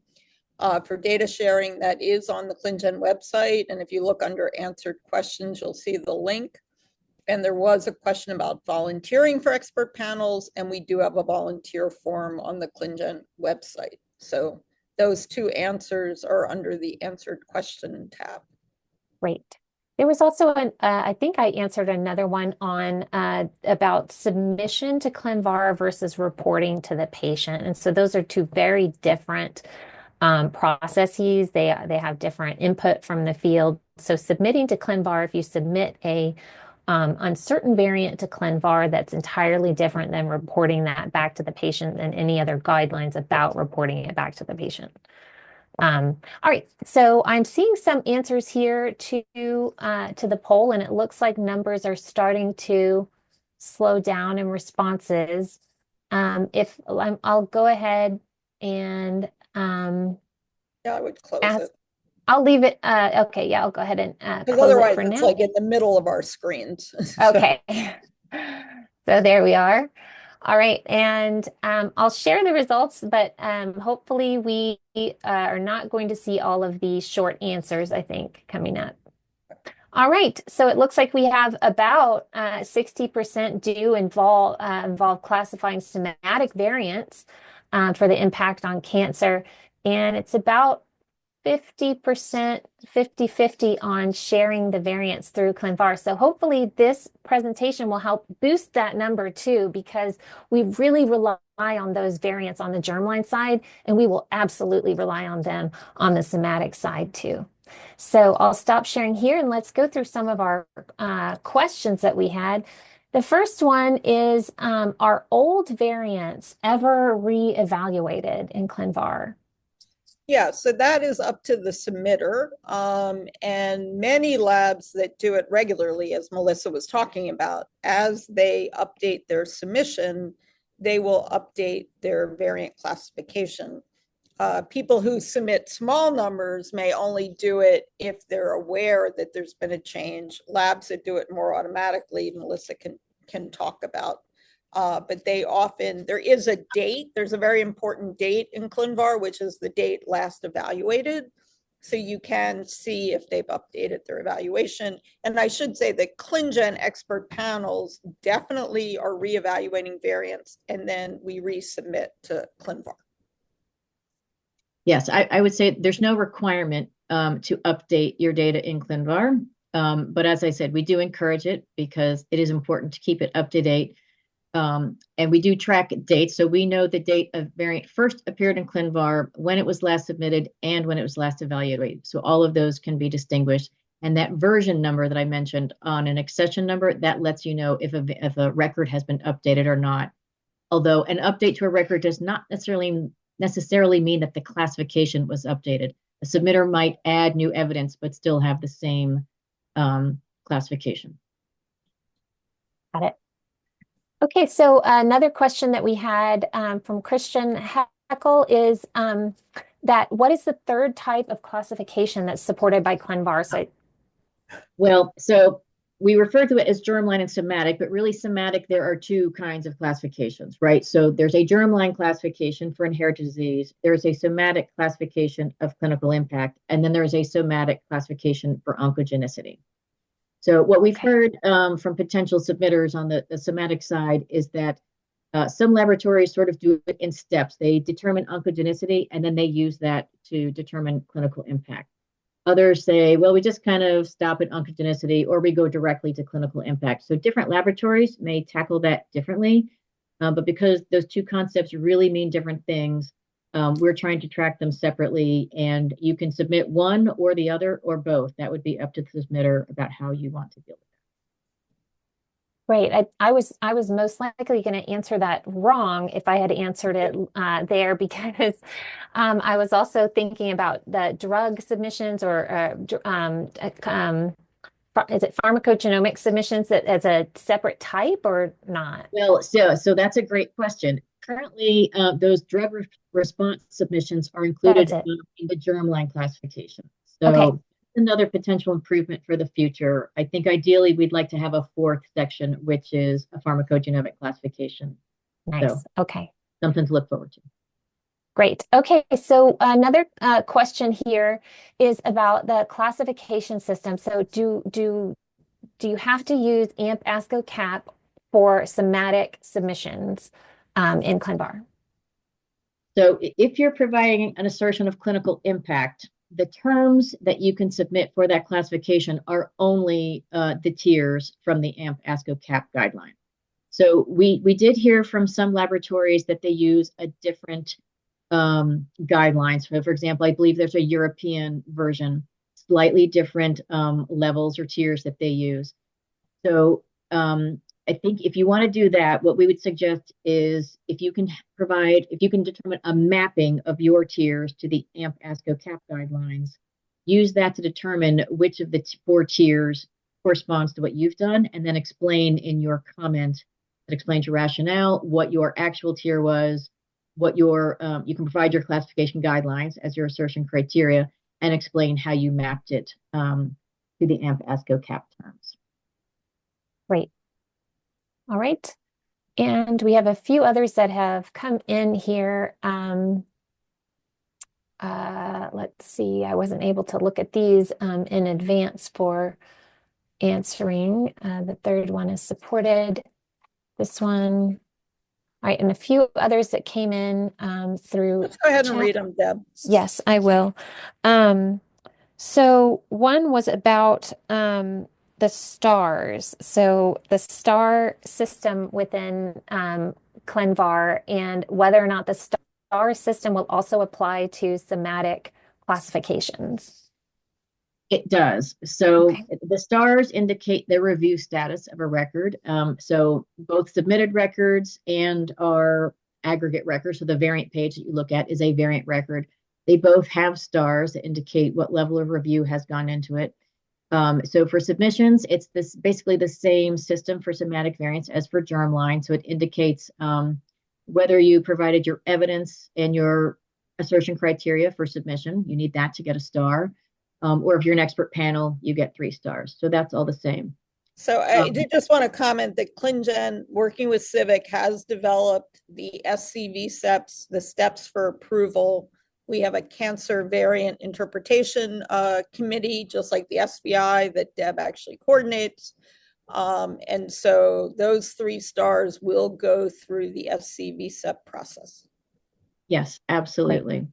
for data sharing that is on the ClinGen website. And if you look under answered questions, you'll see the link. And there was a question about volunteering for expert panels, and we do have a volunteer form on the ClinGen website. So those two answers are under the answered question tab. Great. There was also I think I answered another one on about submission to ClinVar versus reporting to the patient. And so those are two very different processes. They have different input from the field. So submitting to ClinVar, if you submit a uncertain variant to ClinVar, that's entirely different than reporting that back to the patient than any other guidelines about reporting it back to the patient. All right, so I'm seeing some answers here to the poll, and it looks like numbers are starting to slow down in responses. If I'll go ahead and Yeah, I would close ask. it I'll leave it. Okay, yeah, I'll go ahead and because close it otherwise for it's now. like in the middle of our screens. So, Okay. So there we are. All right, and I'll share the results, but hopefully we are not going to see all of the short answers, I think, coming up. All right, so it looks like we have about 60% do involve classifying somatic variants for the impact on cancer, and it's about 50%, 50-50 on sharing the variants through ClinVar. So hopefully this presentation will help boost that number too, because we really rely on those variants on the germline side, and we will absolutely rely on them on the somatic side too. So I'll stop sharing here and let's go through some of our questions that we had. The first one is, are old variants ever re-evaluated in ClinVar? yeah, so that is up to the submitter. And many labs that do it regularly, as Melissa was talking about, as they update their submission, they will update their variant classification. People who submit small numbers may only do it if they're aware that there's been a change. Labs that do it more automatically, Melissa can talk about. But they often, there is a date, there's a very important date in ClinVar, which is the date last evaluated. So you can see if they've updated their evaluation. And I should say that ClinGen expert panels definitely are reevaluating variants, and then we resubmit to ClinVar. Yes, I would say there's no requirement to update your data in ClinVar. But as I said, we do encourage it because it is important to keep it up to date. And we do track dates. So we know the date a variant first appeared in ClinVar, when it was last submitted, and when it was last evaluated. So all of those can be distinguished. And that version number that I mentioned on an accession number, that lets you know if a record has been updated or not. Although an update to a record does not necessarily mean that the classification was updated. A submitter might add new evidence, but still have the same classification. Got it. Okay, so another question that we had from Christian Heckel is that what is the third type of classification that's supported by ClinVar? So we refer to it as germline and somatic, but really somatic, there are two kinds of classifications, right? So there's a germline classification for inherited disease. There's a somatic classification of clinical impact, and then there's a somatic classification for oncogenicity. So what we've heard from potential submitters on the somatic side is that some laboratories sort of do it in steps. They determine oncogenicity, and then they use that to determine clinical impact. Others say, well, we just kind of stop at oncogenicity, or we go directly to clinical impact. So different laboratories may tackle that differently, but because those two concepts really mean different things, we're trying to track them separately, and you can submit one or the other or both. That would be up to the submitter about how you want to deal with that. Great. I was most likely going to answer that wrong if I had answered it there, because I was also thinking about the drug submissions or is it pharmacogenomic submissions that as a separate type or not? Well, so that's a great question. Currently, those drug response submissions are included in the germline classification. So okay. Another potential improvement for the future. I think ideally we'd like to have a fourth section, which is a pharmacogenomic classification. Nice. So okay. Something to look forward to. Great. Okay, so another question here is about the classification system. So do you have to use AMP ASCO CAP for somatic submissions in ClinVar? So if you're providing an assertion of clinical impact, the terms that you can submit for that classification are only the tiers from the AMP ASCO CAP guideline. So we did hear from some laboratories that they use a different guidelines. For example, I believe there's a European version, slightly different levels or tiers that they use. So I think if you want to do that, what we would suggest is if you can determine a mapping of your tiers to the AMP ASCO CAP guidelines, use that to determine which of the four tiers corresponds to what you've done, and then explain in your comment that explains your rationale, what your actual tier was, what your you can provide your classification guidelines as your assertion criteria, and explain how you mapped it to the AMP ASCO CAP terms. Great. All right. And we have a few others that have come in here. Let's see, I wasn't able to look at these in advance for answering. The third one is supported. This one. All right, and a few others that came in through Let's go ahead and chat. read them, Deb. Yes, I will. So one was about the stars. So the star system within ClinVar, and whether or not the star system will also apply to somatic classifications. It does. So Okay. the stars indicate the review status of a record. So both submitted records and our aggregate records, so the variant page that you look at is a variant record. They both have stars that indicate what level of review has gone into it. So for submissions, it's basically the same system for somatic variants as for Germline. So it indicates whether you provided your evidence and your assertion criteria for submission. You need that to get a star. Or if you're an expert panel, you get 3 stars. So that's all the same. So I did just want to comment that ClinGen, working with Civic, has developed the SCV steps, the steps for approval. We have a cancer variant interpretation committee, just like the SVI that Deb actually coordinates. And so those 3 stars will go through the SCV step process. Yes, absolutely.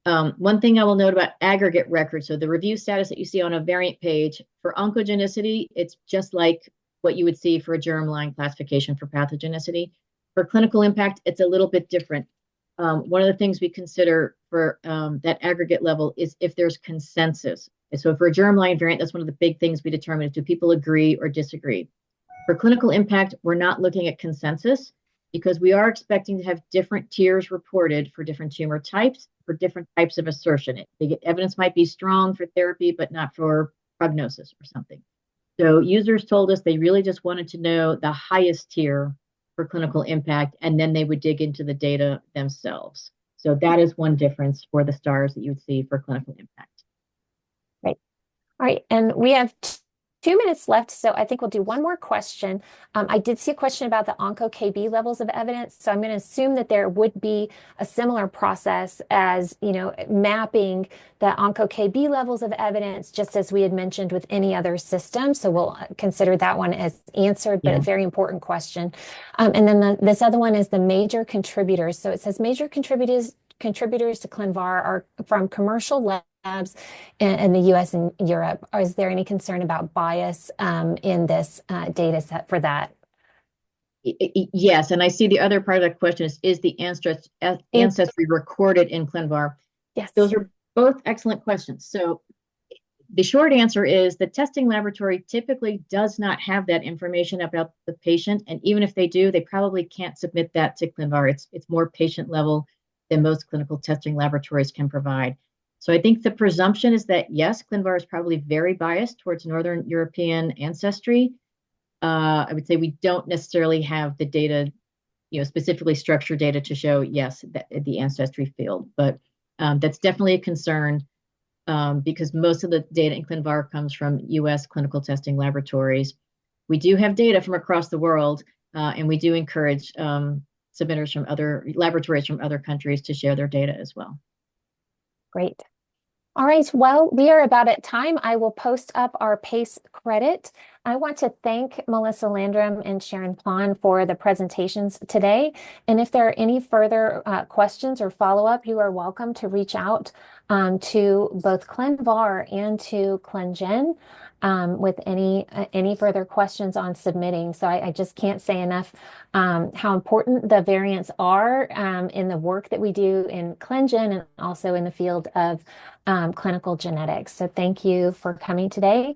One thing I will note about aggregate records, so the review status that you see on a variant page, for oncogenicity, it's just like what you would see for a germline classification for pathogenicity. For clinical impact, it's a little bit different. One of the things we consider for that aggregate level is if there's consensus. So for a germline variant, that's one of the big things we determine is do people agree or disagree. For clinical impact, we're not looking at consensus because we are expecting to have different tiers reported for different tumor types, for different types of assertion. The evidence might be strong for therapy, but not for prognosis or something. So users told us they really just wanted to know the highest tier for clinical impact, and then they would dig into the data themselves. So that is one difference for the stars that you would see for clinical impact. Right. All right. And we have 2 minutes left, so I think we'll do one more question. I did see a question about the onco-KB levels of evidence, so I'm going to assume that there would be a similar process as, mapping the onco-KB levels of evidence, just as we had mentioned with any other system. So we'll consider that one as answered, but a very important question. And then this other one is the major contributors. So it says major contributors to ClinVar are from commercial labs in the US and Europe. Is there any concern about bias in this data set for that? Yes, and I see the other part of that question is the ancestry recorded in ClinVar? Yes. Those are both excellent questions. So the short answer is the testing laboratory typically does not have that information about the patient, and even if they do, they probably can't submit that to ClinVar. It's more patient level than most clinical testing laboratories can provide. So I think the presumption is that, yes, ClinVar is probably very biased towards Northern European ancestry. I would say we don't necessarily have the data, specifically structured data to show, yes, that the ancestry field. But that's definitely a concern because most of the data in ClinVar comes from US clinical testing laboratories. We do have data from across the world, and we do encourage submitters from other laboratories from other countries to share their data as well. Great. All right, well, we are about at time. I will post up our PACE credit. I want to thank Melissa Landrum and Sharon Plon for the presentations today. And if there are any further questions or follow-up, you are welcome to reach out to both ClinVar and to ClinGen with any further questions on submitting. So I just can't say enough how important the variants are in the work that we do in ClinGen and also in the field of clinical genetics. So thank you for coming today.